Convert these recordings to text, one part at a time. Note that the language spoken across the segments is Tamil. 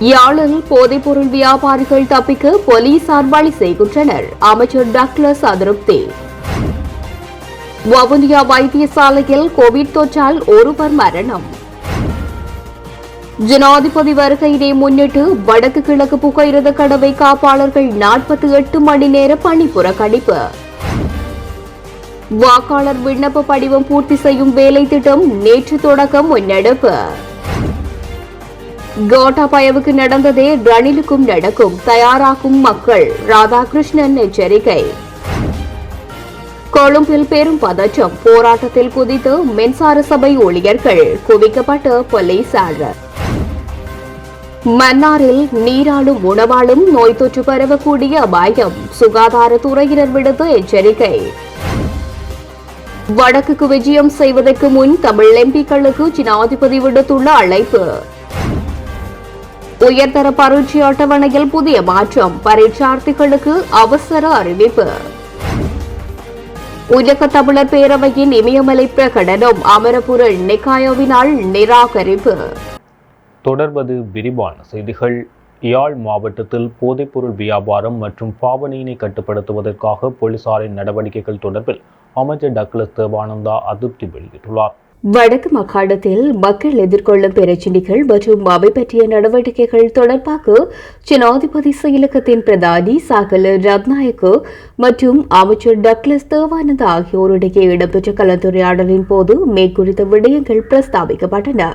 யாழில் போதைப்பொருள் வியாபாரிகள் தப்பிக்க போலீசார் வழி செய்கின்றனர். அமைச்சர் டக்ளஸ் அதிருப்தி. வவுனியா வைத்தியசாலையில் கோவிட் தொற்றால் ஒருவர் மரணம். ஜனாதிபதி வருகையினை முன்னிட்டு வடக்கு கிழக்கு புகையிரத கடவை காப்பாளர்கள் 48 மணி நேர பணி புறக்கணிப்பு. வாக்காளர் விண்ணப்ப படிவம் பூர்த்தி செய்யும் வேலை திட்டம் நேற்று தொடக்கம் முன்னெடுப்பு. கோட்டாபயவுக்கு நடந்ததே ரணிலுக்கும் நடக்கும், தயாராகும் மக்கள். ராதாகிருஷ்ணன் எச்சரிக்கை. கொழும்பில் பெரும் பதற்றம், போராட்டத்தில் குதித்து மின்சார சபை ஊழியர்கள், குவிக்கப்பட்ட போலீசார். மன்னாரில் நீராலும் உணவாலும் நோய் தொற்று பரவக்கூடிய அபாயம், சுகாதாரத்துறையினர் விடுத்த எச்சரிக்கை. வடக்குக்கு விஜயம் செய்வதற்கு முன் தமிழ் எம்பிக்களுக்கு ஜனாதிபதி விடுத்துள்ள அழைப்பு. உயர்தர பரீட்சை அட்டவணையில் புதிய மாற்றம், பரீட்சார்த்திகளுக்கு அவசர அறிவிப்பு. உலக தமிழர் பேரவையின் இமயமலை பிரகடனம் அமரபுர நிகாயாவினால் நிராகரிப்பு. தொடர்வது விரிவான செய்திகள். யாழ் மாவட்டத்தில் போதைப்பொருள் வியாபாரம் மற்றும் பாவனையினை கட்டுப்படுத்துவதற்காக போலீசாரின் நடவடிக்கைகள் தொடர்பில் அமைச்சர் டக்ளஸ் தேவானந்தா அதிருப்தி வெளியிட்டுள்ளார். வடக்கு மாகாணத்தில் மக்கள் எதிர்கொள்ளும் பிரச்சினைகள் மற்றும் அவை பற்றிய நடவடிக்கைகள் தொடர்பாக ஜனாதிபதி செயலகத்தின் பிரதானி சாகல ரத்நாயக்கு மற்றும் அமைச்சர் டக்ளஸ் தேவானந்தா ஆகியோரிடையே இடம்பெற்ற கலந்துரையாடலின் போது மேற்குறித்த விடயங்கள் பிரஸ்தாபிக்கப்பட்டன.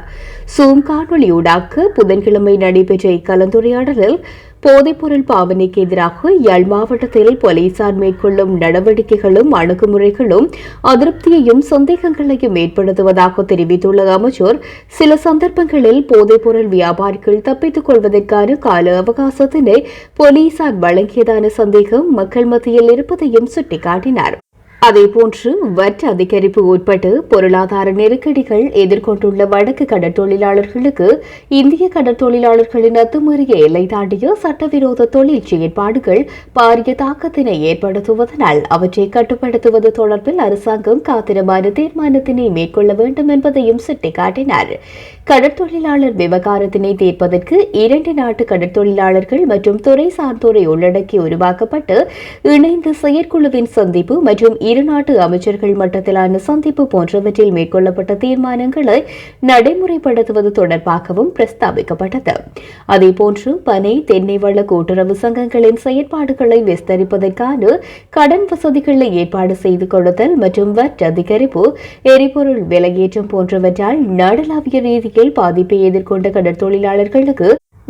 சூம் காணொலியூடாக புதன்கிழமை நடைபெற்ற இக்கலந்துரையாடலில் போதைப்பொருள் பாவனைக்கு எதிராக யாழ் மாவட்டத்தில் போலீசார் மேற்கொள்ளும் நடவடிக்கைகளும் அணுகுமுறைகளும் அதிருப்தியையும் சந்தேகங்களையும் ஏற்படுத்துவதாக தெரிவித்துள்ள அமைச்சர், சில சந்தர்ப்பங்களில் போதைப்பொருள் வியாபாரிகள் தப்பித்துக் கொள்வதற்கான கால அவகாசத்தினை போலீசார் வழங்கியதான சந்தேகம் மக்கள் மத்தியில் இருப்பதையும் சுட்டிக்காட்டினார். அதேபோன்று வற்ற அதிகரிப்பு உட்பட்டு பொருளாதார நெருக்கடிகள் எதிர்கொண்டுள்ள வடக்கு கடற்தொழிலாளர்களுக்கு இந்திய கடற்தொழிலாளர்களின் அத்துமீறிய எல்லை தாண்டிய சட்டவிரோத தொழில் செயற்பாடுகள் பாரிய தாக்கத்தினை ஏற்படுத்துவதனால் அவற்றை கட்டுப்படுத்துவது தொடர்பில் அரசாங்கம் காத்திரமான தீர்மானத்தினை மேற்கொள்ள வேண்டும் என்பதையும் சுட்டிக்காட்டினார். கடற்தொழிலாளர் விவகாரத்தினை தீர்ப்பதற்கு 2 நாட்டு கடற்தொழிலாளர்கள் மற்றும் துறை சார்ந்தோரை உள்ளடக்கி உருவாக்கப்பட்டு இணைந்த செயற்குழுவின் சந்திப்பு மற்றும் 2 நாட்டு அமைச்சர்கள் மட்டத்திலான சந்திப்பு போன்றவற்றில் மேற்கொள்ளப்பட்ட தீர்மானங்களை நடைமுறைப்படுத்துவது தொடர்பாகவும் பிரஸ்தாபிக்கப்பட்டது. அதேபோன்று பனை தென்னை வள கூட்டுறவு சங்கங்களின் செயற்பாடுகளை விஸ்தரிப்பதற்கான கடன் வசதிகளை ஏற்பாடு செய்து கொடுத்தல் மற்றும் வட் அதிகரிப்பு, எரிபொருள் விலையேற்றம் போன்றவற்றால் நாடளாவிய ரீதியில் பாதிப்பை எதிர்கொண்ட கடற்தொழிலாளர்களுக்கு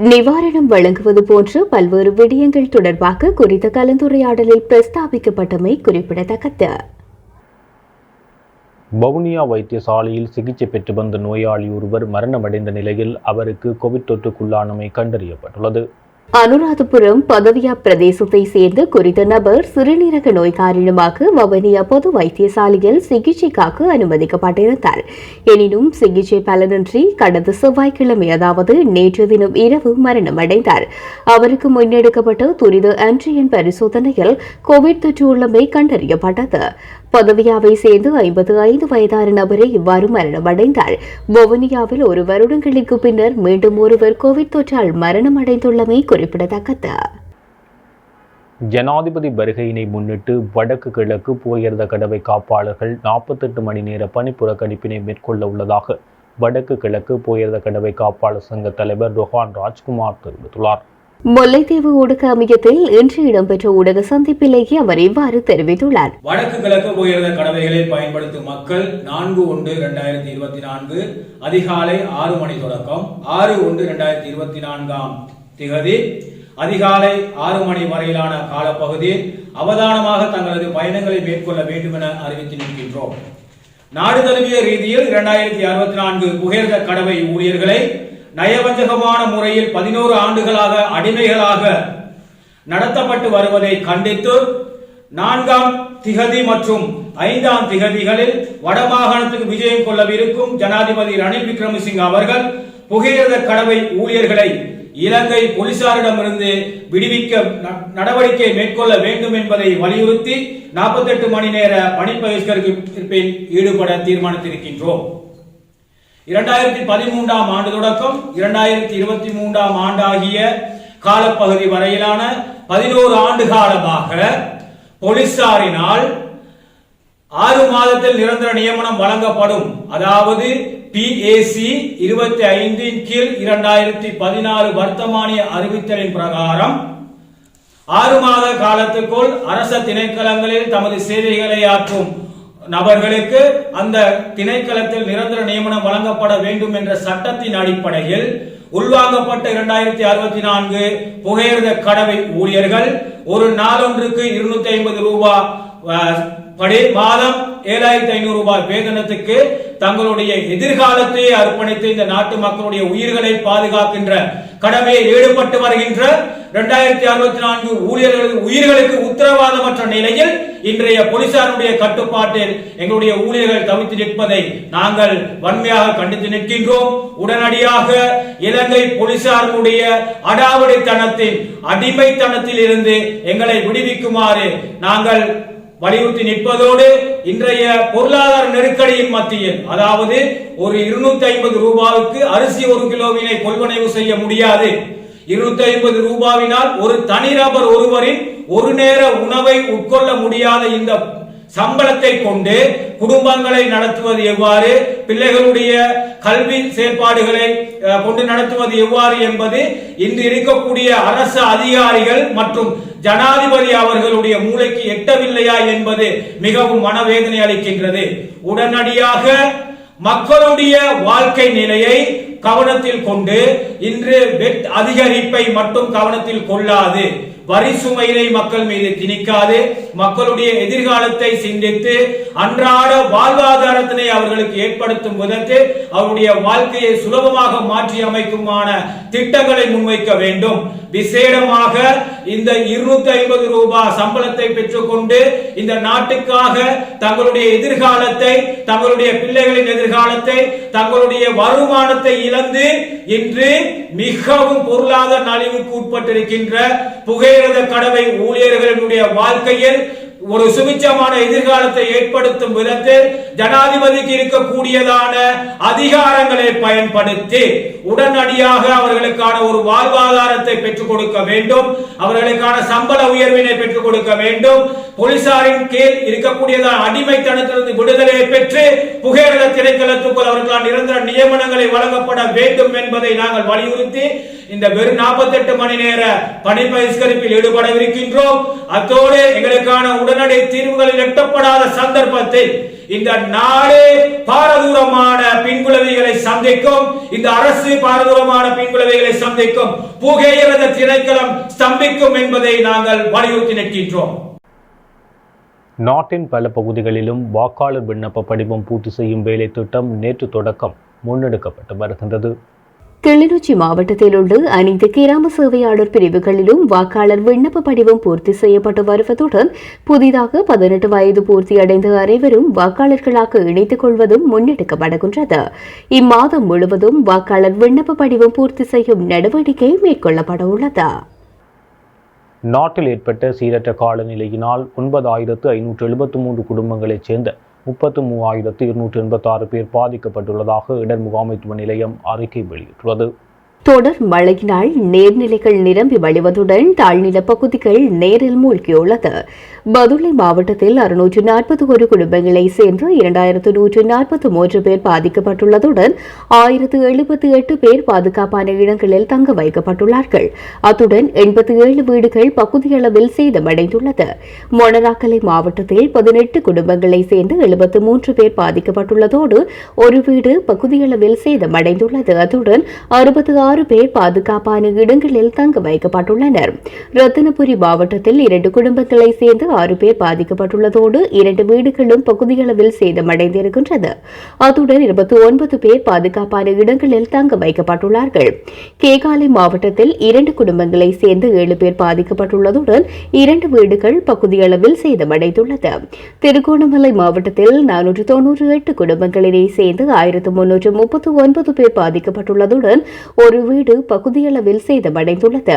நிவாரணம் வழங்குவது போன்ற பல்வேறு விடயங்கள் தொடர்பாக குறித்த கலந்துரையாடலில் பிரஸ்தாபிக்கப்பட்டமை குறிப்பிடத்தக்கது. வவுனியா வைத்தியசாலையில் சிகிச்சை பெற்று வந்த நோயாளி ஒருவர் மரணமடைந்த நிலையில் அவருக்கு கோவிட் தொற்றுக்குள்ளானமை கண்டறியப்பட்டுள்ளது. அனுராதபுரம் பதவியா பிரதேசத்தை சேர்ந்த குறித்த நபர் சிறுநீரக நோய் காரணமாக வவுனியா பொது வைத்தியசாலையில் சிகிச்சைக்காக அனுமதிக்கப்பட்டிருந்தார். எனினும் சிகிச்சை பலனின்றி கடந்த செவ்வாய்க்கிழமை, அதாவது நேற்று தினம் இரவு மரணமடைந்தார். அவருக்கு முன்னெடுக்கப்பட்ட துரித ஆன்டிஜென் பரிசோதனையில் கோவிட் தொற்று உள்ளமை கண்டறியப்பட்டது. பதவியாவை சேர்ந்து 55 வயதான நபரை இவ்வாறு மரணமடைந்தார். வவுனியாவில் 1 வருடங்களுக்கு பின்னர் மீண்டும் ஒருவர் கோவிட் தொற்றால் மரணமடைந்துள்ளமை குறிப்பிடத்தக்கது. ஜனாதிபதி வருகையினை முன்னிட்டு வடக்கு கிழக்கு புகையிரத கடவை காப்பாளர்கள் 48 மணி நேர பணி புறக்கணிப்பினை மேற்கொள்ள உள்ளதாக வடக்கு கிழக்கு புகையிரத கடவை காப்பாளர் சங்க தலைவர் ரோஹான் ராஜ்குமார் தெரிவித்துள்ளார். முல்லைத்தீவு ஊடக அமையத்தில் இன்று இடம்பெற்ற ஊடக சந்திப்பிலேயே அவர் இவ்வாறு தெரிவித்துள்ளார். வடக்கு கிழக்கு புகையிரத கடவைகளை பயன்படுத்தும் மக்கள் 4/1/2024 அதிகாலை 6 மணி தொடக்கம் 6/1/2024 திகதி அதிகாலை 6 மணி வரையிலான காலப்பகுதியில் அவதானமாக தங்களது பயணங்களை மேற்கொள்ள வேண்டும் என அறிவித்து நிற்கின்றோம். நாடு தழுவிய ரீதியில் 2064 புகையிரத கடவை ஊழியர்களை நயவஞ்சகமான முறையில் 11 ஆண்டுகளாக அடிமைகளாக நடத்தப்பட்டு வருவதை கண்டித்து 4ஆம் திகதி மற்றும் 5ஆம் திகதிகளில் வடமாகாணத்துக்கு விஜயம் கொள்ளவிருக்கும் ஜனாதிபதி ரணில் விக்ரமசிங்க அவர்கள் புகையிரத கடவை ஊழியர்களை இலங்கை போலீசாரிடமிருந்து விடுவிக்க நடவடிக்கை மேற்கொள்ள வேண்டும் என்பதை வலியுறுத்தி 48 மணி நேர பணி பகிஷ்கரிப்பில் ஈடுபட தீர்மானித்திருக்கின்றோம். 2013ஆம் ஆண்டு தொடக்கம் 2023ஆம் ஆண்டு ஆகிய காலப்பகுதி வரையிலான 11 ஆண்டு காலமாக போலீசாரினால் 6 மாதத்தில் நிரந்தர நியமனம் வழங்கப்படும். அதாவது PAC 25 கீழ் 2014 வர்த்தமானிய அறிவித்தலின் பிரகாரம் 6 மாத காலத்துக்குள் அரச திணைக்களங்களில் தமது சேவைகளை ஆற்றும் நபர்களுக்கு அந்த திணைக்களத்தில் நிரந்தர நியமனம் வழங்கப்பட வேண்டும் என்ற சட்டத்தின் அடிப்படையில் உள்வாங்கப்பட்ட 2064 புகையிரத கடவை ஊழியர்கள் ஒரு நாளொன்றுக்கு 250 ரூபாய் படி மாதம் 7500 ரூபாய் வேதனத்துக்கு தங்களுடைய எதிர்காலத்தையே அர்ப்பணித்து இந்த நாட்டு மக்களுடைய உயிர்களை பாதுகாக்கின்ற கடமையில் ஈடுபட்டு வருகின்ற 2064 ஊழியர்கள் உயிர்களுக்கு உத்தரவாதமற்ற நிலையில் இன்றைய போலீசாருடைய கட்டுப்பாட்டில் எங்களுடைய ஊழியர்கள் தவித்து நிற்பதை நாங்கள் வன்மையாக கண்டித்து நிற்கின்றோம். உடனடியாக இலங்கை போலீசாருடைய அடாவடித்தனத்தின் அடிமைத்தனத்தில் இருந்து எங்களை விடுவிக்குமாறு நாங்கள் வலியுறுத்தி நிற்பதோடு இன்றைய பொருளாதார நெருக்கடியின் மத்தியில், அதாவது ஒரு 250 ரூபாய்க்கு அரிசி 1 கிலோவினை கொள்வனவு செய்ய முடியாது. 250 ரூபாவினால் ஒரு தனிநபர் ஒருவரின் ஒரு நேர உணவை உட்கொள்ள முடியாத இந்த சம்பளத்தை கொண்டு குடும்பங்களை நடத்துவது எவ்வாறு, பிள்ளைகளுடைய கல்வி செயற்பாடுகளை கொண்டு நடத்துவது எவ்வாறு என்பது இன்று இருக்கக்கூடிய அரசு அதிகாரிகள் மற்றும் ஜனாதிபதி அவர்களுடைய மூளைக்கு எட்டவில்லையா என்பது மிகவும் மனவேதனை அளிக்கின்றது. உடனடியாக மக்களுடைய வாழ்க்கை நிலையை கவனத்தில் கொண்டு இன்று வெட் அதிகரிப்பை மட்டும் கவனத்தில் கொள்ளாது, வரி சுமையினை மக்கள் மீது திணிக்காது, மக்களுடைய எதிர்காலத்தை சிந்தித்து அன்றாட வாழ்வாதாரத்தினை அவர்களுக்கு ஏற்படுத்தும் விதத்தில் அவருடைய வாழ்க்கையை சுலபமாக மாற்றி அமைக்குமான திட்டங்களை முன்வைக்க வேண்டும். விசேடமாக இந்த 250 ரூபாய் சம்பளத்தை பெற்றுக்கொண்டு இந்த நாட்டுக்காக தங்களுடைய எதிர்காலத்தை, தங்களுடைய பிள்ளைகளின் எதிர்காலத்தை, தங்களுடைய வருமானத்தை இழந்து இன்று மிகவும் பொருளாதார நலிவுக்கு உட்பட்டிருக்கின்ற புகையிரத கடவை ஊழியர்களுடைய வாழ்க்கையில் ஒரு சுபிட்சமான எதிர்காலத்தை ஏற்படுத்தும் விதத்தில் ஜனாதிபதிக்கு இருக்கக்கூடியதான அதிகாரங்களை பயன்படுத்தி உடனடியாக அவர்களுக்கான ஒரு வாழ்வாதாரத்தை பெற்றுக் கொடுக்க வேண்டும். அவர்களுக்கான சம்பள உயர்வினை பெற்றுக் கொடுக்க வேண்டும். போலீசாரின் கீழ் இருக்கக்கூடியதான அடிமைத்தனத்திலிருந்து விடுதலை பெற்று புகையிரத திணைக்களத்துக்குள் அவர்களால் நிரந்தர நியமனங்களை வழங்கப்பட வேண்டும் என்பதை நாங்கள் வலியுறுத்தி இந்த வெறும் 48 மணி நேர பணி பகிஷ்கரிப்பில் ஈடுபடவிருக்கின்றோம். அத்தோடு எங்களுக்கான உடனடி தீர்வுகளில் எட்டப்படாத சந்தர்ப்பத்தில் இந்த நாடு பாரதூரமான பின்குலவைகளை சந்திக்கும், இந்த அரசு பாரதூரமான பின்குலவைகளை சந்திக்கும், புகையிரத திணைக்களம் ஸ்தம்பிக்கும் என்பதை நாங்கள் வலியுறுத்தி நிற்கின்றோம். நாட்டின் பல பகுதிகளிலும் வாக்காளர் விண்ணப்ப படிவம் பூர்த்தி செய்யும் வேலை திட்டம் நேற்று தொடக்கம் முன்னெடுக்கப்பட்டு வருகின்றது. கிளிநொச்சி மாவட்டத்தில் உள்ள அனைத்து கிராம சேவையாளர் பிரிவுகளிலும் வாக்காளர் விண்ணப்ப படிவம் பூர்த்தி செய்யப்பட்டு வருவதுடன் புதிதாக 18 வயது பூர்த்தியடைந்த அனைவரும் வாக்காளர்களாக இணைத்துக் கொள்வதும் முன்னெடுக்கப்படுகின்றது. இம்மாதம் முழுவதும் வாக்காளர் விண்ணப்ப படிவம் பூர்த்தி செய்யும் நடவடிக்கை மேற்கொள்ளப்பட உள்ளது. நாட்டில் ஏற்பட்ட சீரற்ற காலநிலையினால் 9573 குடும்பங்களைச் சேர்ந்த 33,286 பேர் பாதிக்கப்பட்டுள்ளதாக இடர் முகாமைத்துவ நிலையம் அறிக்கை வெளியிட்டுள்ளது. தொடர் மழையினால் நீர்நிலைகள் நிரம்பி வழிவதுடன் தாழ்நில பகுதிகள் நேரில் மூழ்கியுள்ளது. பதுளை மாவட்டத்தில் 641 குடும்பங்களை சேர்ந்து 2143 பேர் பாதிக்கப்பட்டுள்ளதுடன் 1078 பேர் பாதுகாப்பான இடங்களில் தங்க வைக்கப்பட்டுள்ளார்கள். அத்துடன் 87 வீடுகள் பகுதியளவில் சேதமடைந்துள்ளது. மொனராக்கலை மாவட்டத்தில் 18 குடும்பங்களை சேர்ந்து 73 பேர் பாதிக்கப்பட்டுள்ளதோடு ஒரு வீடு பகுதியளவில் சேதமடைந்துள்ளது. அத்துடன் 66 பேர் பாதுகாப்பான இடங்களில் தங்க வைக்கப்பட்டுள்ளனர். ரத்தினபுரி மாவட்டத்தில் 2 குடும்பங்களை சேர்ந்து 6 பேர் பாதிக்கப்பட்டுள்ளதோடு 2 வீடுகளும் பகுதியளவில் சேதமடைந்திருக்கின்றது. அத்துடன் 29 பேர் பாதுகாப்பான இடங்களில் தங்க வைக்கப்பட்டுள்ளார்கள். கேகாலை மாவட்டத்தில் 2 குடும்பங்களை சேர்ந்து 7 பேர் பாதிக்கப்பட்டுள்ளதுடன் 2 வீடுகள் பகுதியளவில் சேதமடைந்துள்ளது. திருகோணமலை மாவட்டத்தில் 498 குடும்பங்களினை சேர்ந்து 1339 பேர் பாதிக்கப்பட்டுள்ளதுடன் ஒரு ஒரு வீடு பகுதியளவில் சேதமடைந்துள்ளது.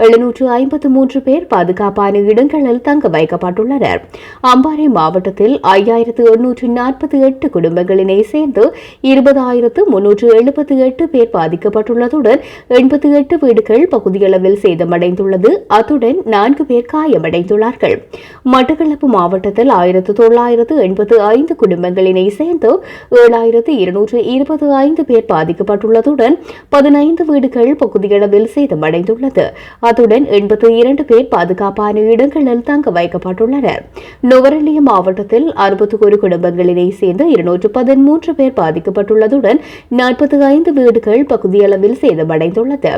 753 பேர் பாதுகாப்பான இடங்களில் தங்க வைக்கப்பட்டுள்ளனர். அம்பாறை மாவட்டத்தில் 5848 குடும்பங்களினை சேர்ந்து 20,378 பேர் பாதிக்கப்பட்டுள்ளதுடன் 88 வீடுகள் பகுதியளவில் சேதமடைந்துள்ளது. அத்துடன் 4 பேர் காயமடைந்துள்ளார்கள். மட்டக்களப்பு மாவட்டத்தில் 1985 குடும்பங்களினை சேர்ந்து 7,225 பேர் பாதிக்கப்பட்டுள்ளதுடன் 15 வீடுகள் பகுதியளவில் சேதமடைந்துள்ளது. அத்துடன் 82 பேர் பாதுகாப்பான இடங்களில் தங்க வைக்கப்பட்டுள்ளனர். நுவரெலியா மாவட்டத்தில் 61 குடும்பங்களினை சேர்ந்து 213 பேர் பாதிக்கப்பட்டுள்ளதுடன் 45 வீடுகள் பகுதியளவில் சேதமடைந்துள்ளது.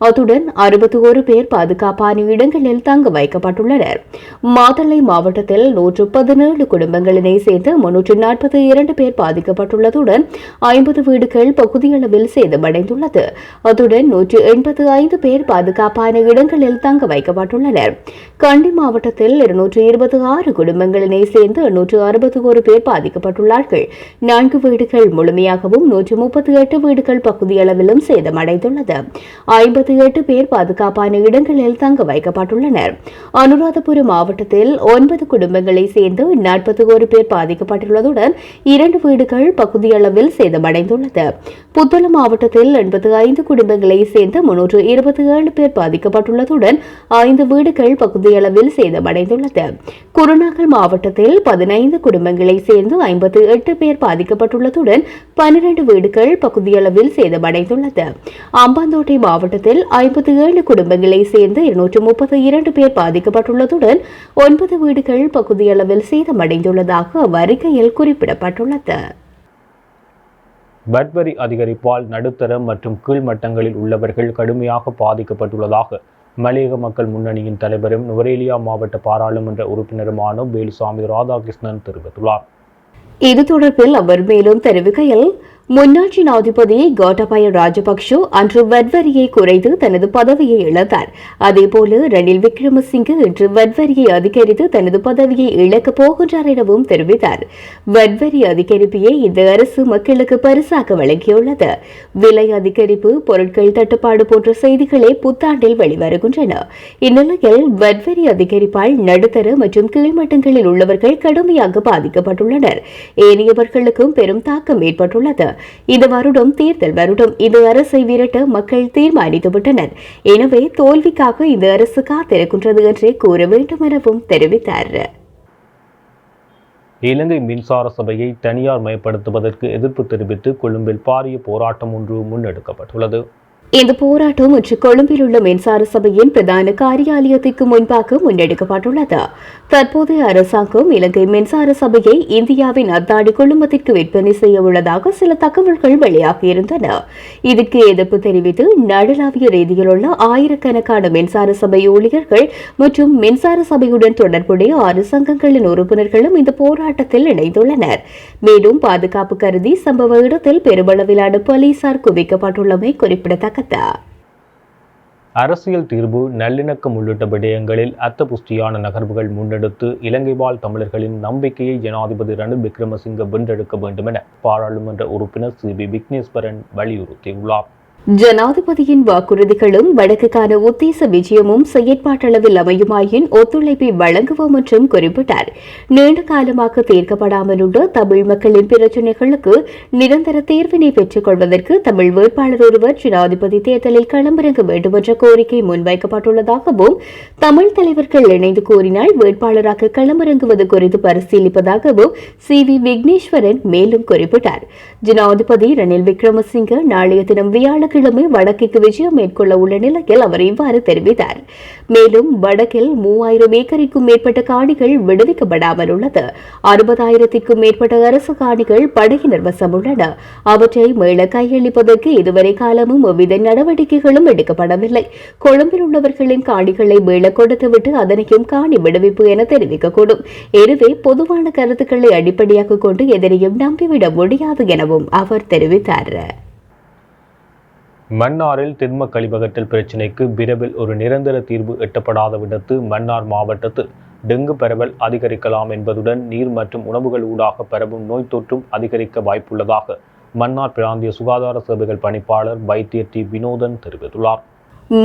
அத்துடன் 61 பேர் பாதுகாப்பான இடங்களில் தங்க வைக்கப்பட்டுள்ளனர். மாத்தளை மாவட்டத்தில் 117 குடும்பங்களினை சேர்ந்து 342 பேர் பாதிக்கப்பட்டுள்ளதுடன் 50 வீடுகள் பகுதியளவில் சேதமடைந்துள்ளது. அத்துடன் 185 பேர் பாதுகாப்பான இடங்களில் தங்க வைக்கப்பட்டுள்ளனர். கண்டி மாவட்டத்தில் 226 குடும்பங்களினை சேர்ந்து 161 பேர் பாதிக்கப்பட்டுள்ளார்கள். 4 வீடுகள் முழுமையாகவும் 138 வீடுகள் பகுதியளவிலும் சேதமடைந்துள்ளது. 58 பேர் பாதுகாப்பான இடங்களில் தங்க வைக்கப்பட்டுள்ளனர். அனுராதபுரம் மாவட்டத்தில் 9 குடும்பங்களை சேர்ந்து 41 பேர் பாதிக்கப்பட்டுள்ளதுடன் 2 வீடுகள் பகுதியளவில் சேதமடைந்துள்ளது. புத்தளம் மாவட்டத்தில் 85 குடும்பங்களை சேர்ந்து 327 பேர் பாதிக்கப்பட்டுள்ளதுடன் 5 வீடுகள் பகுதியளவில் சேதமடைந்துள்ளது. குருநாகல் மாவட்டத்தில் 15 குடும்பங்களை சேர்ந்து 58 பேர் பாதிக்கப்பட்டுள்ளதுடன் 12 வீடுகள் பகுதியளவில் சேதமடைந்துள்ளது. அம்பாந்தோட்டை மாவட்டத்தில் 57 குடும்பங்களை சேர்ந்து 232 பேர் பாதிக்கப்பட்டுள்ளதுடன் 9 வீடுகள் பகுதியளவில் சேதமடைந்துள்ளதாக அவ்வறிக்கையில் குறிப்பிடப்பட்டுள்ளது. வரி அதிகரிப்பால் நடுத்தர மற்றும் கீழ்மட்டங்களில் உள்ளவர்கள் கடுமையாக பாதிக்கப்பட்டுள்ளதாக மலையக மக்கள் முன்னணியின் தலைவரும் நுவரெலியா மாவட்ட பாராளுமன்ற உறுப்பினருமான வேலுசாமி ராதாகிருஷ்ணன் தெரிவித்துள்ளார். இது தொடர்பில் அவர் மேலும் தெரிவிக்கையில், முன்னாள் ஜனாதிபதி கோட்டாபய ராஜபக்ஷ அன்று வட்வரியை குறைத்து தனது பதவியை இழந்தார். அதேபோல ரணில் விக்ரமசிங்கே இன்று வட்வரியை அதிகரித்து தனது பதவியை இழக்கப் போகின்றார் எனவும் தெரிவித்தார். வட்வரி அதிகரிப்பையே இந்த அரசு மக்களுக்கு பரிசாக வழங்கியுள்ளது. விலை அதிகரிப்பு, பொருட்கள் தட்டுப்பாடு போன்ற செய்திகளே புத்தாண்டில் வெளிவருகின்றன. இந்நிலையில் வட்வரி அதிகரிப்பால் நடுத்தர மற்றும் கீழ்மட்டங்களில் உள்ளவர்கள் கடுமையாக பாதிக்கப்பட்டுள்ளனர். ஏனையவர்களுக்கும் பெரும் தாக்கம் ஏற்பட்டுள்ளது. இந்த வருடம் தேர்தல் வருடம். இந்த அரசை விரட்ட மக்கள் தீர்மானித்துவிட்டனர். எனவே தோல்விக்காக இந்த அரசு காத்திருக்கின்றது என்றே கூற வேண்டும் எனவும் தெரிவித்தார். இலங்கை மின்சார சபையை தனியார் மயப்படுத்துவதற்கு எதிர்ப்பு தெரிவித்து கொழும்பில் பாரிய போராட்டம் ஒன்று முன்னெடுக்கப்பட்டுள்ளது. இந்த போராட்டம் இன்று கொழும்பில் உள்ள மின்சார சபையின் பிரதான காரியாலயத்திற்கு முன்பாக முன்னெடுக்கப்பட்டுள்ளது. தற்போதைய அரசாங்கம் இலங்கை மின்சார சபையை இந்தியாவின் அத்தாடி குழுமத்திற்கு விற்பனை செய்ய உள்ளதாக சில தகவல்கள் வெளியாகியிருந்தன. இதற்கு எதிர்ப்பு தெரிவித்து நாடளாவிய ரீதியில் உள்ள ஆயிரக்கணக்கான மின்சார சபை ஊழியர்கள் மற்றும் மின்சார சபையுடன் தொடர்புடைய 6 சங்கங்களின் உறுப்பினர்களும் இந்த போராட்டத்தில் இணைந்துள்ளனர். மேலும் பாதுகாப்பு கருதி சம்பவ இடத்தில் பெருமளவிலான போலீசார் குவிக்கப்பட்டுள்ளமை குறிப்பிடத்தக்கது. அரசியல் தீர்வு, நல்லிணக்கம் உள்ளிட்ட விடயங்களில் அர்த்தபுஷ்டியான நகர்வுகள் முன்னெடுத்து இலங்கை வாழ் தமிழர்களின் நம்பிக்கையை ஜனாதிபதி ரணில் விக்ரமசிங்கே வென்றெடுக்க வேண்டும் என பாராளுமன்ற உறுப்பினர் சி.வி. விக்னேஸ்வரன் வலியுறுத்தியுள்ளார். ஜனாதிபதியின் வாக்குறுதிகளும் வடக்குக்கான உத்தேச விஜயமும் செயற்பாட்டளவில் அமையுமாயின் ஒத்துழைப்பை வழங்குவோம் என்றும் குறிப்பிட்டார். நீண்ட காலமாக தீர்க்கப்படாமல் உள்ள தமிழ் மக்களின் பிரச்சினைகளுக்கு நிரந்தர தீர்வினை பெற்றுக் கொள்வதற்கு தமிழ் வேட்பாளர் ஒருவர் ஜனாதிபதி தேர்தலில் களமிறங்க வேண்டும் என்ற கோரிக்கை முன்வைக்கப்பட்டுள்ளதாகவும் தமிழ் தலைவர்கள் இணைந்து கூறினால் வேட்பாளராக களமிறங்குவது குறித்து பரிசீலிப்பதாகவும் சி.வி. விக்னேஸ்வரன் மேலும் குறிப்பிட்டார். ஜனாதிபதி ரணில் விக்ரமசிங்கே நாளைய தினம் வியாழக்கிழமை வடக்கிற்கு விஜயம் மேற்கொள்ள உள்ள நிலையில் அவர் இவ்வாறு தெரிவித்தார். மேலும் வடக்கில் 3000 ஏக்கருக்கும் மேற்பட்ட காணிகள் விடுவிக்கப்படாமல் உள்ளது. 60,000க்கும் மேற்பட்ட அரசு காணிகள் படையினர் வசம் உள்ளன. அவற்றை மீள கையளிப்பதற்கு இதுவரை காலமும் எவ்வித நடவடிக்கைகளும் எடுக்கப்படவில்லை. கொழும்பில் உள்ளவர்களின் காணிகளை மீள கொடுத்துவிட்டு அதனையும் காணி விடுவிப்பு என தெரிவிக்கக்கூடும். எனவே பொதுவான கருத்துக்களை அடிப்படையாக கொண்டு எதனையும் நம்பிவிட முடியாது எனவும் அவர் தெரிவித்தார். மன்னாரில் திண்ம கழிவகற்றல் பிரச்சினைக்கு விரைவில் ஒரு நிரந்தர தீர்வு எட்டப்படாத விடத்து மன்னார் மாவட்டத்தில் டெங்கு பரவல் அதிகரிக்கலாம் என்பதுடன் நீர் மற்றும் உணவுகள் ஊடாக பரவும் நோய் தொற்றும் அதிகரிக்க வாய்ப்புள்ளதாக மன்னார் பிராந்திய சுகாதார சேவைகள் பணிப்பாளர் வைத்தியர் டி வினோதன் தெரிவித்துள்ளார்.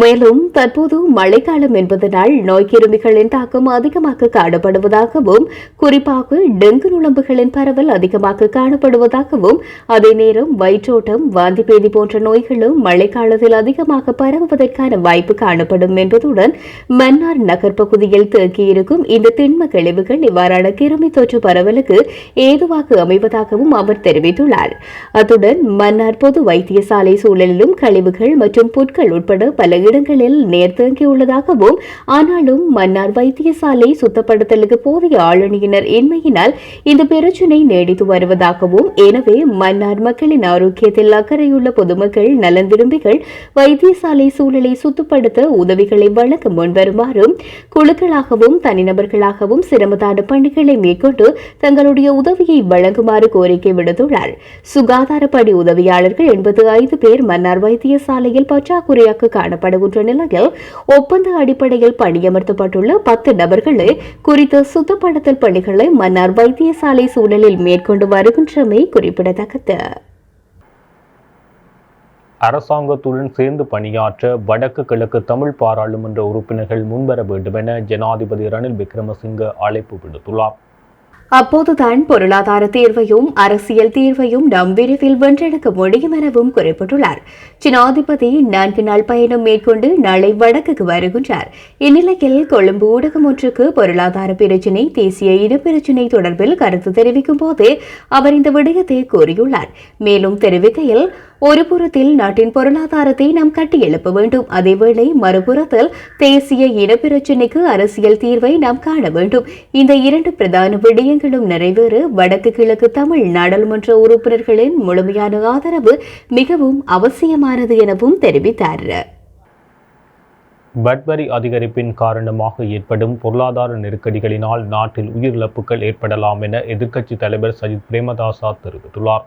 மேலும் தற்போது மழைக்காலம் என்பதனால் நோய்க்கிருமிகளின் தாக்கம் அதிகமாக காணப்படுவதாகவும் குறிப்பாக டெங்கு நுளம்புகளின் பரவல் அதிகமாக காணப்படுவதாகவும் அதே நேரம் வயிற்றோட்டம் வாந்தி பேதி போன்ற நோய்களும் மழைக்காலத்தில் அதிகமாக பரவுவதற்கான வாய்ப்பு காணப்படும் என்பதுடன் மன்னார் நகர் பகுதியில் தேக்கியிருக்கும் இந்த திண்ம கழிவுகள் இவ்வாறான கிருமி தொற்று பரவலுக்கு ஏதுவாக அமைவதாகவும் அவர் தெரிவித்துள்ளார். அத்துடன் மன்னார் பொது வைத்தியசாலை சூழலிலும் கழிவுகள் மற்றும் புட்கள் உட்பட பல இடங்களில் நீர் தேங்கியுள்ளதாகவும் ஆனாலும் மன்னார் வைத்தியசாலை சுத்தப்படுத்தலுக்கு போதிய ஆளணியினர் இன்மையினால் இந்த பிரச்சினை நீடித்து வருவதாகவும் எனவே மன்னார் மக்களின் ஆரோக்கியத்தில் அக்கறையுள்ள பொதுமக்கள் நலன் விரும்பிகள் வைத்தியசாலை சூழலை சுத்தப்படுத்த உதவிகளை வழங்க முன்வருமாறும் குழுக்களாகவும் தனிநபர்களாகவும் சிரமதான பணிகளை மேற்கொண்டு தங்களுடைய உதவியை வழங்குமாறு கோரிக்கை விடுத்துள்ளார். சுகாதார பணி உதவியாளர்கள் 85 பேர் மன்னார் வைத்தியசாலையில் பற்றாக்குறையாக காணப்படுகின்ற நிலையில் ஒப்பந்த அடிப்படையில் பணியமர்த்தப்பட்டுள்ள 10 நபர்களே குறித்த சுத்தப்படுத்தல் பணிகளை மன்னார் வைத்தியசாலை சூழலில் மேற்கொண்டு வருகின்றமை குறிப்பிடத்தக்கது. அரசாங்கத்துடன் சேர்ந்து பணியாற்ற வடக்கு கிழக்கு தமிழ் பாராளுமன்ற உறுப்பினர்கள் முன்வர வேண்டும் என ஜனாதிபதி ரணில் விக்ரமசிங்க அழைப்பு விடுத்துள்ளார். அப்போதுதான் பொருளாதார தீர்வையும் அரசியல் தீர்வையும் நாம் விரைவில் வென்றெடுக்க முடியும் எனவும் குறிப்பிட்டுள்ளார். ஜனாதிபதி 4 நாள் பயணம் மேற்கொண்டு நாளை வடக்குக்கு வருகின்றார். இந்நிலையில் கொழும்பு ஊடகம் ஒன்றுக்கு பொருளாதார பிரச்சினை தேசிய இனப்பிரச்சினை தொடர்பில் கருத்து தெரிவிக்கும் போதே அவர் இந்த விடயத்தை கூறியுள்ளார். மேலும் தெரிவிக்கையில் ஒருபுறத்தில் நாட்டின் பொருளாதாரத்தை நாம் கட்டியெழுப்ப வேண்டும், அதேவேளை மறுபுறத்தில் தேசிய இனப்பிரச்சினைக்கு அரசியல் தீர்வை நாம் காண வேண்டும். இந்த 2 பிரதான விடயங்களும் நிறைவேற வடக்கு கிழக்கு தமிழ் நாடாளுமன்ற உறுப்பினர்களின் முழுமையான ஆதரவு மிகவும் அவசியமானது எனவும் தெரிவித்தார். வரி அதிகரிப்பின் காரணமாக ஏற்படும் பொருளாதார நெருக்கடிகளினால் நாட்டில் உயிரிழப்புகள் ஏற்படலாம் என எதிர்க்கட்சித் தலைவர் சஜித் பிரேமதாச தெரிவித்துள்ளார்.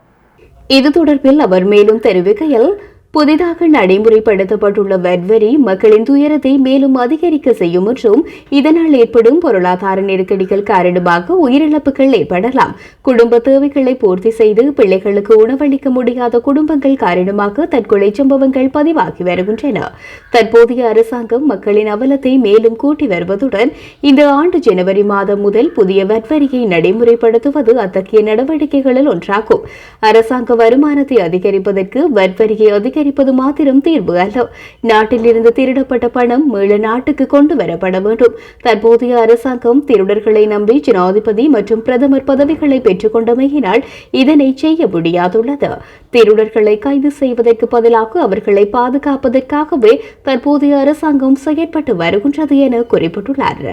இது தொடர்பில் அவர் மேலும் தெரிவிக்கையில் புதிதாக நடைமுறைப்படுத்தப்பட்டுள்ள வரி மக்களின் துயரத்தை மேலும் அதிகரிக்க செய்யும் என்றும் இதனால் ஏற்படும் பொருளாதார நெருக்கடிகள் காரணமாக உயிரிழப்புகள் ஏற்படலாம். குடும்ப தேவைகளை பூர்த்தி செய்து பிள்ளைகளுக்கு உணவளிக்க முடியாத குடும்பங்கள் காரணமாக தற்கொலை சம்பவங்கள் பதிவாகி வருகின்றன. தற்போதைய அரசாங்கம் மக்களின் அவலத்தை மேலும் கூட்டி வருவதுடன் இந்த ஆண்டு ஜனவரி மாதம் முதல் புதிய வரியை நடைமுறைப்படுத்துவது அத்தகைய நடவடிக்கைகளில் ஒன்றாகும். அரசாங்க வருமானத்தை அதிகரிப்பதற்கு வரியை அதிகரிப்பது மாத்திரம் தீர்வு அல்ல. நாட்டில் இருந்து திருடப்பட்ட பணம் மீள நாட்டுக்கு கொண்டு வரப்பட வேண்டும். தற்போதைய அரசாங்கம் திருடர்களை நம்பி ஜனாதிபதி மற்றும் பிரதமர் பதவிகளை பெற்றுக் கொண்டமையினால் இதனை செய்ய முடியாதுள்ளது. திருடர்களை கைது செய்வதற்கு பதிலாக அவர்களை பாதுகாப்பதற்காகவே தற்போதைய அரசாங்கம் செயற்பட்டு வருகின்றது என குறிப்பிட்டுள்ளார்.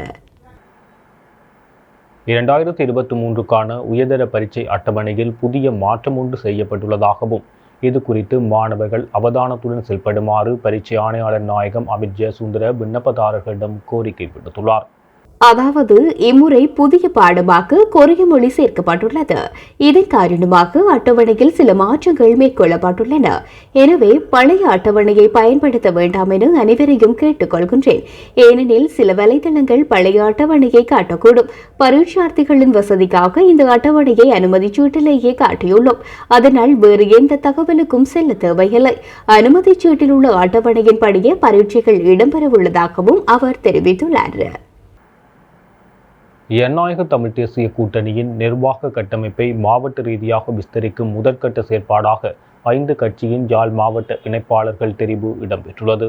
2023க்கான உயர்தர பரீட்சை அட்டவணையில் புதிய மாற்றம் ஒன்று செய்யப்பட்டுள்ளதாகவும் இது குறித்து மாணவர்கள் அவதானத்துடன் செயல்படுமாறு பரீட்சை ஆணையாளர் நாயகம் அமித் ஜெயசுந்தர விண்ணப்பதாரர்களிடம் கோரிக்கை விடுத்துள்ளார். அதாவது இம்முறை புதிய பாடமாக கொரிய மொழி சேர்க்கப்பட்டுள்ளது. இதன் காரணமாக அட்டவணையில் சில மாற்றங்கள் மேற்கொள்ளப்பட்டுள்ளன. எனவே பழைய அட்டவணையை பயன்படுத்த வேண்டாம் என அனைவரையும் கேட்டுக் கொள்கின்றேன். ஏனெனில் சில வலைதளங்கள் பழைய அட்டவணையை காட்டக்கூடும். பரீட்சார்த்திகளின் வசதிக்காக இந்த அட்டவணையை அனுமதி சீட்டிலேயே காட்டியுள்ளோம். அதனால் வேறு எந்த தகவலுக்கும் செல்ல தேவையில்லை. அனுமதி சீட்டில் உள்ள அட்டவணையின் படியே பரீட்சைகள் இடம்பெறவுள்ளதாகவும் அவர் தெரிவித்துள்ளார். ஜனநாயக தமிழ் தேசிய கூட்டணியின் நிர்வாக கட்டமைப்பை மாவட்ட ரீதியாக விஸ்தரிக்கும் முதற்கட்ட செயற்பாடாக 5 கட்சியின் யாழ் மாவட்ட இணைப்பாளர்கள் தெரிவு இடம்பெற்றுள்ளது.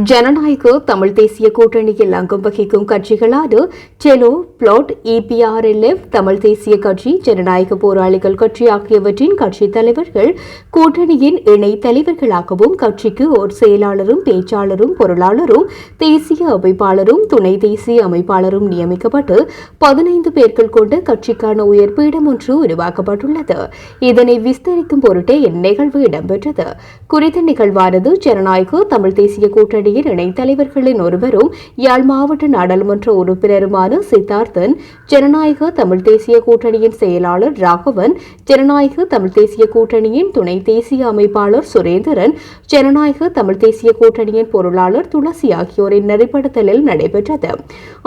ஜனநாயக தமிழ் தேசிய கூட்டணியில் அங்கம் வகிக்கும் கட்சிகளான செலோ, பிளாட், EPRLF, தமிழ் தேசிய கட்சி, ஜனநாயக போராளிகள் கட்சி ஆகியவற்றின் கட்சித் தலைவர்கள் கூட்டணியின் இணை தலைவர்களாகவும் கட்சிக்கு ஓர் செயலாளரும் பேச்சாளரும் பொருளாளரும் தேசிய அமைப்பாளரும் துணை தேசிய அமைப்பாளரும் நியமிக்கப்பட்டு 15 பேர்கள் கொண்ட கட்சிக்கான உயர் பீடம் ஒன்று உருவாக்கப்பட்டுள்ளது. இதனை விஸ்தரிக்கும் பொருட்டே இந்நிகழ்வு இடம்பெற்றது. குறித்த நிகழ்வானது ஜனநாயக தமிழ் தேசிய கூட்டணி கூட்டணியின் இணைத் தலைவர்களின் ஒருவரும் யாழ் மாவட்ட நாடாளுமன்ற உறுப்பினருமான சித்தார்த்தன், ஜனநாயக தமிழ் தேசிய கூட்டணியின் செயலாளர் ராகவன், ஜனநாயக தமிழ் தேசிய கூட்டணியின் துணை தேசிய அமைப்பாளர் சுரேந்திரன், ஜனநாயக தமிழ் தேசிய கூட்டணியின் பொருளாளர் துளசி ஆகியோரின் நெறிப்படுத்தலில் நடைபெற்றது.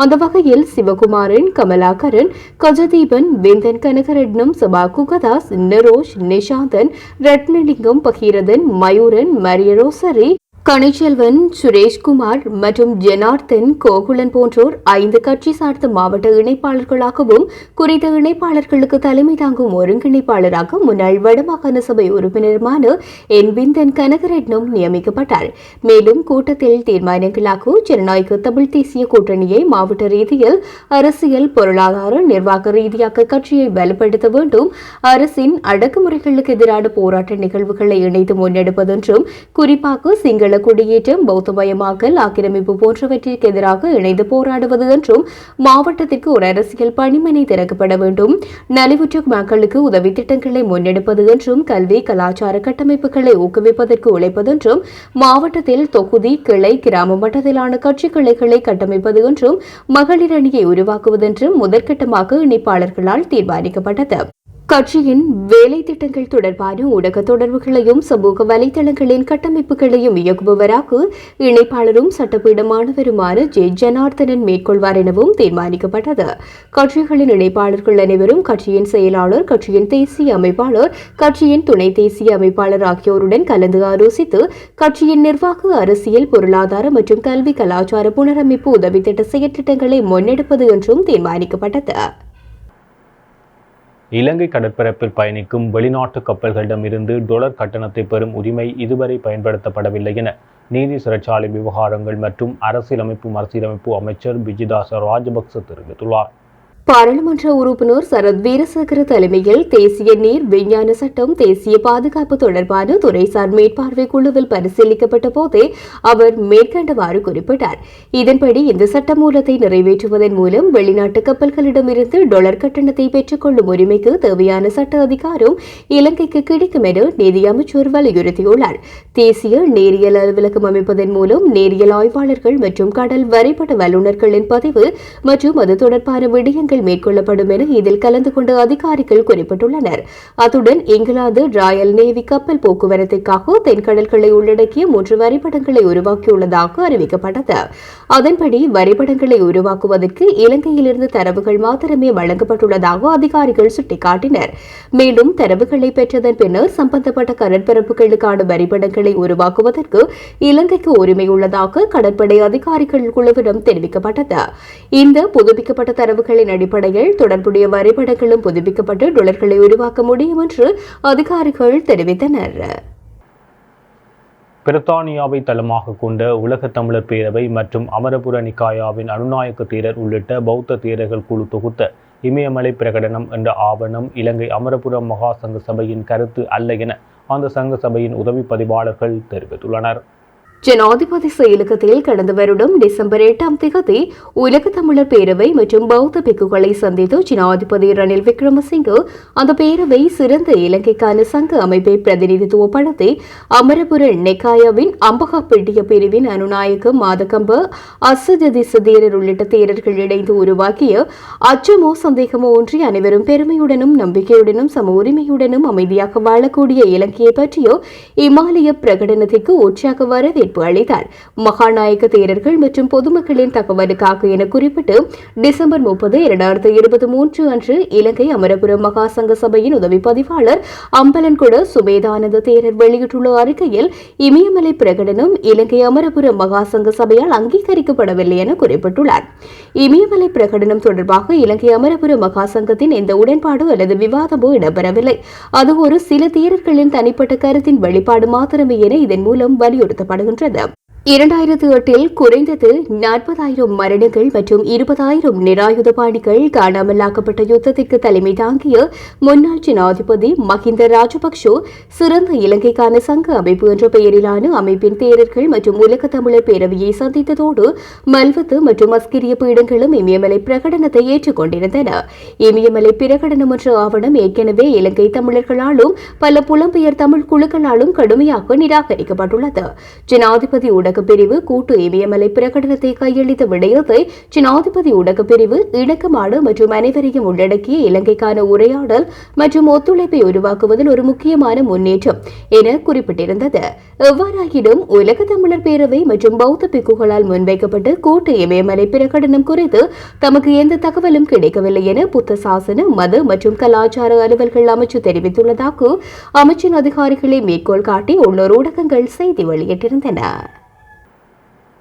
அந்த வகையில் சிவகுமாரன், கமலாகரன், கஜதீபன், வேந்தன் கனகரட்னம், சபா குகதாஸ், நிரோஷ், நிஷாந்தன், ரத்னலிங்கம், பகீரதன், மயூரன், மரியரோசரி, கனிச்செல்வன், சுரேஷ்குமார் மற்றும் ஜனார்த்தன், கோகுலன் போன்றோர் 5 கட்சி சார்ந்த மாவட்ட இணைப்பாளர்களாகவும் குறித்த இணைப்பாளர்களுக்கு தலைமை தாங்கும் ஒருங்கிணைப்பாளராக முன்னாள் வடமாகாண சபை உறுப்பினருமான என் விந்தன் கனகரட்னம் நியமிக்கப்பட்டார். மேலும் கூட்டத்தில் தீர்மானங்களாக ஜனநாயக தமிழ் தேசிய கூட்டணியை மாவட்ட ரீதியில் அரசியல், பொருளாதார, நிர்வாக ரீதியாக கட்சியை வலுப்படுத்த வேண்டும், அரசின் அடக்குமுறைகளுக்கு எதிரான போராட்ட நிகழ்வுகளை இணைத்து முன்னெடுப்பதென்றும், குறிப்பாக சிங்கள குடியேற்றம், பௌத்தமயமாக்கல், ஆக்கிரமிப்பு போன்றவற்றிற்கு எதிராக இணைந்து போராடுவது என்றும், மாவட்டத்திற்கு ஒரு அரசியல் பணிமனை திறக்கப்பட வேண்டும், நலிவுற்ற மக்களுக்கு உதவி திட்டங்களை முன்னெடுப்பது என்றும், கல்வி, கலாச்சார கட்டமைப்புகளை ஊக்குவிப்பதற்கு உழைப்பதென்றும், மாவட்டத்தில் தொகுதி, கிளை, கிராம மட்டத்திலான கட்சி கிளைகளை கட்டமைப்பது என்றும், மகளிர் அணியை உருவாக்குவதென்றும் முதற்கட்டமாக இணைப்பாளர்களால் தீர்மானிக்கப்பட்டது. கட்சியின் வேலை திட்டங்கள் தொடர்பான ஊடக தொடர்புகளையும் சமூக வலைதளங்களின் கட்டமைப்புகளையும் இயக்குபவராக இணைப்பாளரும் சட்டப்பீட மாணவருமான ஜே ஜனார்த்தனன் மேற்கொள்வார் எனவும் தீர்மானிக்கப்பட்டது. கட்சிகளின் இணைப்பாளர்கள் அனைவரும் கட்சியின் செயலாளர், கட்சியின் தேசிய அமைப்பாளர், கட்சியின் துணை தேசிய அமைப்பாளர் ஆகியோருடன் கலந்து ஆலோசித்து கட்சியின் நிர்வாக, அரசியல், பொருளாதார மற்றும் கல்வி, கலாச்சார புனரமைப்பு உதவித்திட்ட செயற்திட்டங்களை முன்னெடுப்பது என்றும் தீர்மானிக்கப்பட்டது. இலங்கை கடற்பரப்பில் பயணிக்கும் வெளிநாட்டு கப்பல்களிடமிருந்து டொலர் கட்டணத்தை பெறும் உரிமை இதுவரை பயன்படுத்தப்படவில்லை என நீதி, சிறைச்சாலை விவகாரங்கள் மற்றும் அரசியலமைப்பு மறுசீரமைப்பு அமைச்சர் விஜிதாச ராஜபக்ச தெரிவித்துள்ளார். பாராளுமன்ற உறுப்பினர் சரத் வீரசேகர தலைமையில் தேசிய நீர் விஞ்ஞான சட்டம், தேசிய பாதுகாப்பு தொடர்பான துறைசார் மேற்பார்வை குழுவில் பரிசீலிக்கப்பட்ட போதே அவர் மேற்கண்டவாறு குறிப்பிட்டார். இதன்படி இந்த சட்டமூலத்தை நிறைவேற்றுவதன் மூலம் வெளிநாட்டு கப்பல்களிடமிருந்து டொலர் கட்டணத்தை பெற்றுக் கொள்ளும் உரிமைக்கு தேவையான சட்ட அதிகாரம் இலங்கைக்கு கிடைக்கும் என நிதியமைச்சர் வலியுறுத்தியுள்ளார். தேசிய நேரியல் அலுவலகம் அமைப்பதன் மூலம் நேரியல் ஆய்வாளர்கள் மற்றும் கடல் வரைபட வல்லுநர்களின் பதிவு மற்றும் அது தொடர்பான விடயங்கள் மேற்கொள்ளப்படும் என இதில் கலந்து கொண்ட அதிகாரிகள் குறிப்பிட்டுள்ளனர். அத்துடன் இங்கிலாந்து ராயல் நேவி கப்பல் போக்குவரத்திற்காக தென்கடல்களை உள்ளடக்கிய 3 வரைபடங்களை உருவாக்கியுள்ளதாக அறிவிக்கப்பட்டது. அதன்படி வரைபடங்களை உருவாக்குவதற்கு இலங்கையிலிருந்து தரவுகள் மாத்திரமே வழங்கப்பட்டுள்ளதாக அதிகாரிகள் சுட்டிக்காட்டினர். மேலும் தரவுகளை பெற்றதன் பின்னர் சம்பந்தப்பட்ட கடற்பரப்புகளுக்கான வரைபடங்களை உருவாக்குவதற்கு இலங்கைக்கு உரிமை உள்ளதாக கடற்படை அதிகாரிகள் குழுவிடம் தெரிவிக்கப்பட்டது. இந்த புதுப்பிக்கப்பட்ட தரவுகளின் அடிப்படையில் தொடர்புடைய வரைபடங்களும் புதுப்பிக்கப்பட்டு டொலர்களை உருவாக்க முடியும் என்று அதிகாரிகள் தெரிவித்தனர். பிரித்தானியாவை தளமாக கொண்ட உலக தமிழர் பேரவை மற்றும் அமரபுர நிகாயாவின் அனுநாயக்க தேரர் உள்ளிட்ட பௌத்த தேரர்கள் குழு தொகுத்த இமயமலை பிரகடனம் என்ற ஆவணம் இலங்கை அமரபுர மகா சங்க சபையின் கருத்து அல்ல என அந்த சங்க சபையின் உதவி பதிவாளர்கள் தெரிவித்துள்ளனர். ஜனாதிபதி செயலகத்தில் கடந்த வருடம் டிசம்பர் 8ஆம் தேதி உலக தமிழர் பேரவை மற்றும் பௌத்த பிக்குகளை சந்தித்து ஜனாதிபதி ரணில் விக்ரமசிங்கே அந்த பேரவை சிறந்த இலங்கைக்கான சங்க அமைப்பை பிரதிநிதித்துவப்படுத்தி அமரபுர நெக்காயாவின் அம்பகாப்பெட்டிய பிரிவின் அனுநாயக்க மாதகம்ப அசஜதிச தேரர் உள்ளிட்ட தேரர்கள் இணைந்து உருவாக்கிய அச்சமோ சந்தேகமோ ஒன்றி அனைவரும் பெருமையுடனும் நம்பிக்கையுடனும் சம உரிமையுடனும் அமைதியாக வாழக்கூடிய இலங்கையை பற்றிய இமாலய பிரகடனத்திற்கு உற்சாக வரவேற்பு அளித்தார். மகாநாயக்க தேரர்கள் மற்றும் பொதுமக்களின் தகவலுக்காக என குறிப்பிட்டு டிசம்பர் 30, 2023 அன்று இலங்கை அமரபுர மகா சங்க சபையின் உதவி பதிவாளர் அம்பலன்குட சுபேதானந்த தேரர் வெளியிட்டுள்ள அறிக்கையில் இமயமலை பிரகடனம் இலங்கை அமரபுர மகா சங்க சபையால் அங்கீகரிக்கப்படவில்லை என குறிப்பிட்டுள்ளார். இமயமலை பிரகடனம் தொடர்பாக இலங்கை அமரபுர மகா சங்கத்தின் எந்த உடன்பாடு அல்லது விவாதமோ இடம்பெறவில்லை. அது ஒரு சில தேரர்களின் தனிப்பட்ட கருத்தின் வெளிப்பாடு மாத்திரமே என இதன் மூலம் வலியுறுத்தப்படுகின்றது. 2008 குறைந்தது 40,000 மரணங்கள் மற்றும் 20,000 நிராயுத பாணிகள் காணாமலாக்கப்பட்ட யுத்தத்திற்கு தலைமை தாங்கிய முன்னாள் ஜனாதிபதி மஹிந்த ராஜபக்ஷ சிறந்த இலங்கைக்கான சங்க அமைப்பு என்ற பெயரிலான அமைப்பின் தேரர்கள் மற்றும் உலக தமிழர் பேரவையை சந்தித்ததோடு மல்வத்து மற்றும் அஸ்கிரிய பீடங்களும் இமயமலை பிரகடனத்தை ஏற்றுக்கொண்டிருந்தன. இமயமலை பிரகடனம் என்ற ஆவணம் ஏற்கனவே இலங்கை தமிழர்களாலும் பல புலம்பெயர் தமிழ் குழுக்களாலும் கடுமையாக நிராகரிக்கப்பட்டுள்ளது. ஜனாதிபதி ஊடகப் பிரிவு கூட்டு இமயமலை பிரகடனத்தை கையளித்த விடயத்தை ஜனாதிபதி ஊடகப் பிரிவு இணக்கமான மற்றும் அனைவரையும் உள்ளடக்கிய இலங்கைக்கான உரையாடல் மற்றும் ஒத்துழைப்பை உருவாக்குவதில் ஒரு முக்கியமான முன்னேற்றம் என குறிப்பிட்டிருந்தது. எவ்வாறாயினும் உலக தமிழர் பேரவை மற்றும் பௌத்த பிக்குகளால் முன்வைக்கப்பட்ட கூட்டு இமயமலை பிரகடனம் குறித்து தமக்கு எந்த தகவலும் கிடைக்கவில்லை என புத்த சாசன மத மற்றும் கலாச்சார அலுவல்கள் அமைச்சு தெரிவித்துள்ளதாக அமைச்சின் அதிகாரிகளை மேற்கோள் காட்டி உள்ளூர் ஊடகங்கள் செய்தி வெளியிட்டிருந்தன.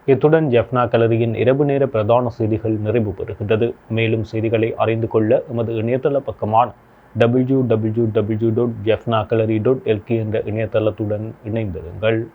இத்துடன் ஜெஃப்னா கலரியின் இரவு நேர பிரதான செய்திகள் நிறைவு பெறுகின்றது. மேலும் செய்திகளை அறிந்து கொள்ள எமது இணையதள பக்கமான www.jeffnakalari.lk என்ற இணையதளத்துடன் இணைந்திருங்கள்.